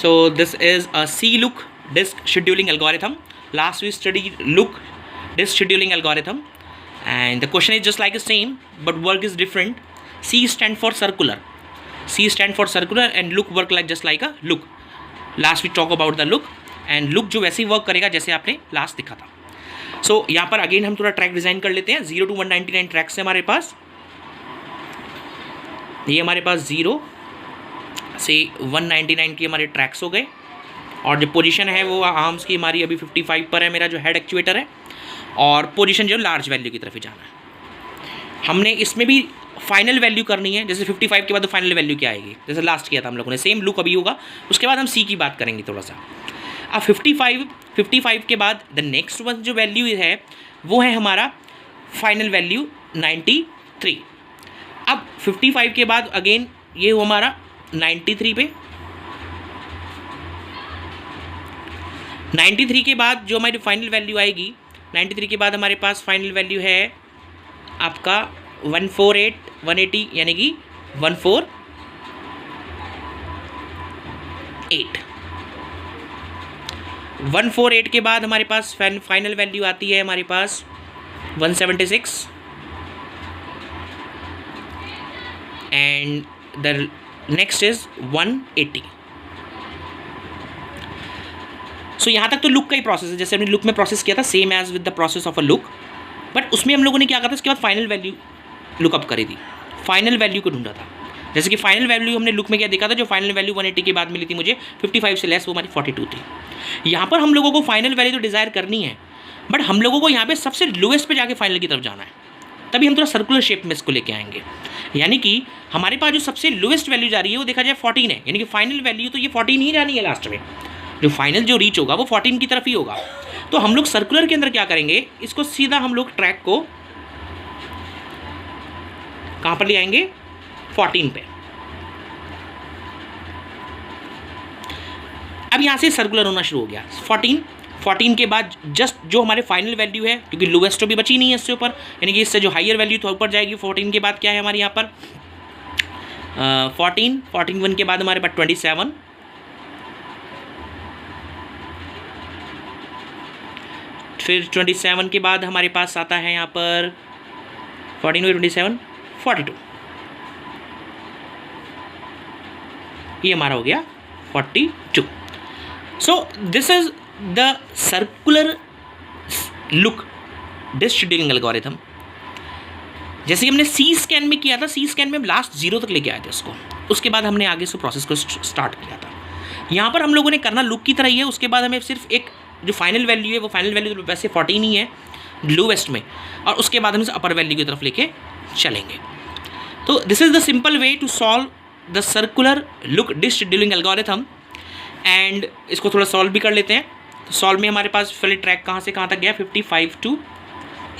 So this is a C-look disk scheduling algorithm. Last we studied look disk scheduling algorithm, and the question is just like the same, but work is different. C stand for circular. C stand for circular and look work like just like a look. Last we talk about the look, and look जो वैसे ही work करेगा जैसे आपने last दिखा था. सो यहाँ पर again हम थोड़ा ट्रैक डिज़ाइन कर लेते हैं. 0 to 199 ट्रैक्स है हमारे पास. ये हमारे पास 0 से 199 की हमारे ट्रैक्स हो गए, और जो पोजीशन है वो आर्म्स की हमारी अभी 55 पर है, मेरा जो हेड एक्चुएटर है, और पोजीशन जो लार्ज वैल्यू की तरफ ही जाना है. हमने इसमें भी फाइनल वैल्यू करनी है. जैसे 55 के बाद तो फाइनल वैल्यू क्या आएगी, जैसे लास्ट किया था हम लोगों ने, सेम लुक अभी होगा. उसके बाद हम सी की बात करेंगे थोड़ा सा. अब 55 के बाद द नेक्स्ट वन जो वैल्यू है वो है हमारा फाइनल वैल्यू 93. अब 55 के बाद अगेन ये हो हमारा 93 पे. 93 के बाद जो हमारी फाइनल वैल्यू आएगी, 93 के बाद हमारे पास फाइनल वैल्यू है आपका 148 180, यानी कि 148. 148 के बाद हमारे पास फाइनल वैल्यू आती है हमारे पास 176, एंड द नेक्स्ट इज 180. सो यहाँ तक तो लुक का ही प्रोसेस है, जैसे हमने लुक में प्रोसेस किया था, same as with the process of a look. But उसमें हम लोगों ने क्या कहा था, उसके बाद फाइनल वैल्यू लुकअप करी थी, फाइनल वैल्यू को ढूंढा था. जैसे कि फाइनल वैल्यू हमने लुक में क्या देखा था, जो फाइनल वैल्यू 180 के बाद मिली थी मुझे 55 से लेस, वो हमारी 42 थी. यहाँ पर हम लोगों को फाइनल वैल्यू तो डिज़ायर करनी है, बट हम लोगों को यहाँ पे सबसे लोएस्ट पे जाके फाइनल की तरफ जाना है. तभी हम थोड़ा सर्कुलर शेप में इसको लेके आएंगे. यानी कि हमारे पास जो सबसे लोएस्ट वैल्यू जा रही है वो देखा जाए 14 है, यानी कि फाइनल वैल्यू तो ये 14 ही जानी है. लास्ट में जो फाइनल जो रीच होगा वो 14 की तरफ ही होगा. तो हम लोग सर्कुलर के अंदर क्या करेंगे, इसको सीधा हम लोग ट्रैक को कहाँ पर ले आएंगे, 14 पे. अब यहाँ से सर्कुलर होना शुरू हो गया. 14 के बाद जस्ट जो हमारे फाइनल वैल्यू है, क्योंकि लोएस्ट तो भी बची नहीं है इससे ऊपर, यानी कि इससे जो हायर वैल्यू तो ऊपर जाएगी. 14 के बाद क्या है हमारे यहाँ पर 14 के बाद हमारे पास 27, फिर 27 के बाद हमारे पास आता है यहाँ पर 14 में 27 42, ये हमारा हो गया 42. So this is the circular look disk scheduling algorithm. जैसे कि हमने सी स्कैन में किया था, सी स्कैन में हम लास्ट 0 तक लेके आए थे उसको, उसके बाद हमने आगे से प्रोसेस को स्टार्ट किया था. यहाँ पर हम लोगों ने करना लुक की तरह ही है. उसके बाद हमें सिर्फ एक जो फाइनल वैल्यू है, वो फाइनल वैल्यू तो वैसे 14 ही है लोवेस्ट में, और उसके बाद हम इसे अपर वैल्यू की तरफ लेके चलेंगे. तो this is the simple way to solve the circular look disk scheduling algorithm. And इसको थोड़ा सॉल्व भी कर लेते हैं. तो सॉल्व में हमारे पास पहले ट्रैक कहाँ से कहाँ तक गया, 55 टू,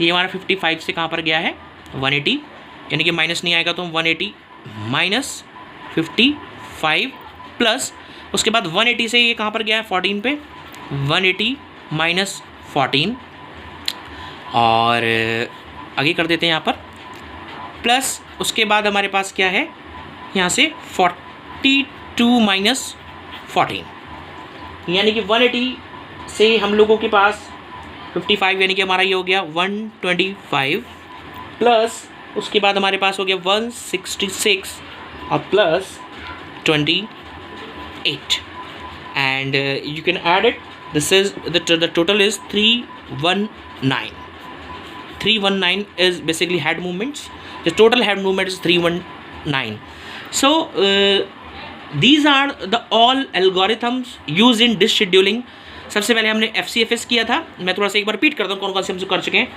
ये हमारा 55 से कहाँ पर गया है 180, यानी कि माइनस नहीं आएगा तो हम 180 माइनस 55 प्लस, उसके बाद 180 से ये कहाँ पर गया है 14 पे, 180 माइनस 14, और आगे कर देते हैं यहाँ पर प्लस. उसके बाद हमारे पास क्या है यहाँ से 42 माइनस 14, यानी कि 180 से हम लोगों के पास 55, यानी कि हमारा ये हो गया 125 प्लस, उसके बाद हमारे पास हो गया 166 और plus 28, and you can add it. This is the total is 319. 319 is basically head movements. The total head movement is 319. So these are the all algorithms used in disk scheduling. सबसे पहले हमने FCFS किया था. मैं थोड़ा सा एक बार repeat करता हूँ कौन कौन से हम कर चुके हैं.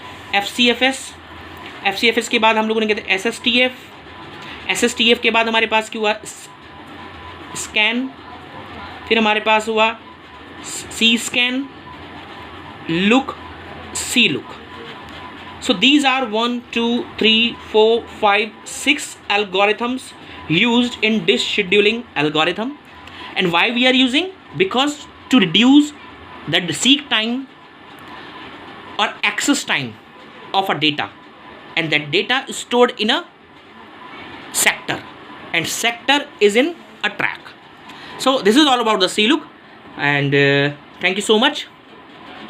FCFS के बाद हम लोगों ने किया था SSTF के बाद हमारे पास क्या हुआ, स्कैन, फिर हमारे पास हुआ C scan, look, C look. So these are 1, 2, 3, 4, 5, 6 algorithms used in disk scheduling algorithm. And why we are using? Because to reduce the seek time or access time of a data, and that data is stored in a sector, and sector is in a track. So this is all about the C look, and thank you so much.